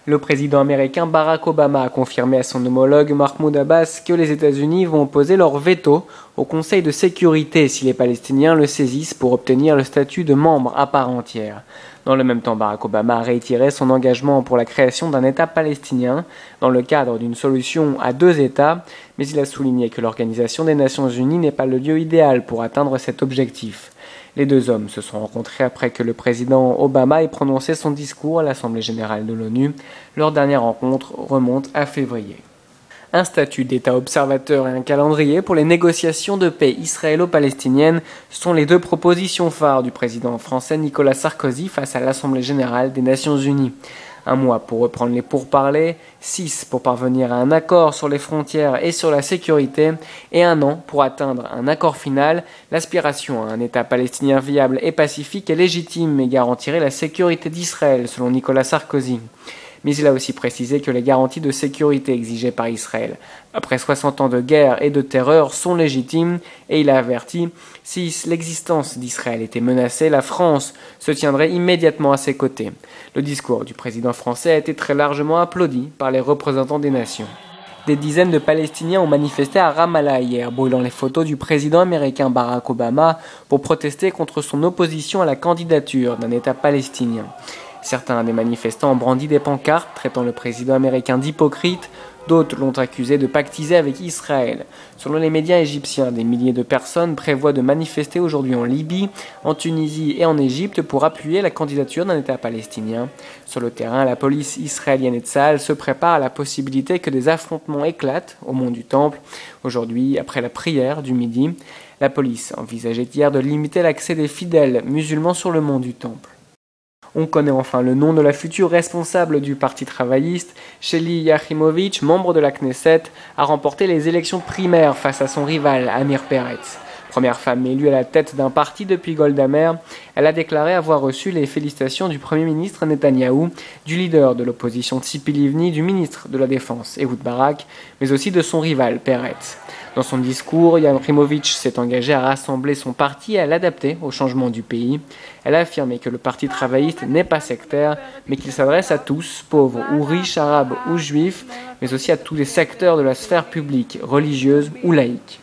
Le président américain Barack Obama a confirmé à son homologue Mahmoud Abbas que les États-Unis vont poser leur veto au Conseil de sécurité si les Palestiniens le saisissent pour obtenir le statut de membre à part entière. Dans le même temps, Barack Obama a réitéré son engagement pour la création d'un État palestinien dans le cadre d'une solution à deux États, mais il a souligné que l'Organisation des Nations Unies n'est pas le lieu idéal pour atteindre cet objectif. Les deux hommes se sont rencontrés après que le président Obama ait prononcé son discours à l'Assemblée générale de l'ONU. Leur dernière rencontre remonte à février. Un statut d'État observateur et un calendrier pour les négociations de paix israélo-palestiniennes sont les deux propositions phares du président français Nicolas Sarkozy face à l'Assemblée générale des Nations Unies. Un mois pour reprendre les pourparlers, 6 pour parvenir à un accord sur les frontières et sur la sécurité, et 1 an pour atteindre un accord final. L'aspiration à un État palestinien viable et pacifique est légitime et garantirait la sécurité d'Israël, selon Nicolas Sarkozy. Mais il a aussi précisé que les garanties de sécurité exigées par Israël, après 60 ans de guerre et de terreur, sont légitimes, et il a averti « Si l'existence d'Israël était menacée, la France se tiendrait immédiatement à ses côtés ». Le discours du président français a été très largement applaudi par les représentants des nations. Des dizaines de Palestiniens ont manifesté à Ramallah hier, brûlant les photos du président américain Barack Obama pour protester contre son opposition à la candidature d'un État palestinien. Certains des manifestants ont brandi des pancartes traitant le président américain d'hypocrite, d'autres l'ont accusé de pactiser avec Israël. Selon les médias égyptiens, des milliers de personnes prévoient de manifester aujourd'hui en Libye, en Tunisie et en Égypte pour appuyer la candidature d'un État palestinien. Sur le terrain, la police israélienne et Tsahal se prépare à la possibilité que des affrontements éclatent au mont du Temple. Aujourd'hui, après la prière du midi, la police envisageait hier de limiter l'accès des fidèles musulmans sur le mont du Temple. On connaît enfin le nom de la future responsable du Parti travailliste. Shelly Yachimovitch, membre de la Knesset, a remporté les élections primaires face à son rival Amir Peretz. Première femme élue à la tête d'un parti depuis Golda Meir, elle a déclaré avoir reçu les félicitations du Premier ministre Netanyahou, du leader de l'opposition Tzipi Livni, du ministre de la Défense Ehud Barak, mais aussi de son rival Peretz. Dans son discours, Yachimovitch s'est engagée à rassembler son parti et à l'adapter au changement du pays. Elle a affirmé que le Parti travailliste n'est pas sectaire, mais qu'il s'adresse à tous, pauvres ou riches, arabes ou juifs, mais aussi à tous les secteurs de la sphère publique, religieuse ou laïque.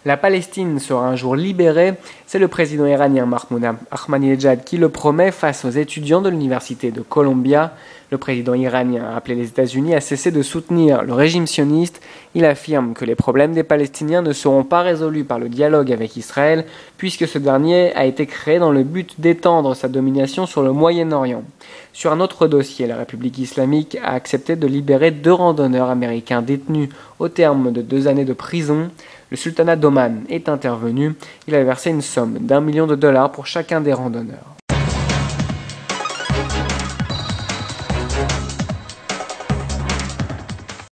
La Palestine sera un jour libérée, c'est le président iranien Mahmoud Ahmadinejad qui le promet face aux étudiants de l'université de Columbia. Le président iranien a appelé les États-Unis à cesser de soutenir le régime sioniste. Il affirme que les problèmes des Palestiniens ne seront pas résolus par le dialogue avec Israël, puisque ce dernier a été créé dans le but d'étendre sa domination sur le Moyen-Orient. Sur un autre dossier, la République islamique a accepté de libérer 2 randonneurs américains détenus au terme de 2 années de prison. Le sultanat d'Oman est intervenu. Il a versé une somme d'1 million de dollars pour chacun des randonneurs.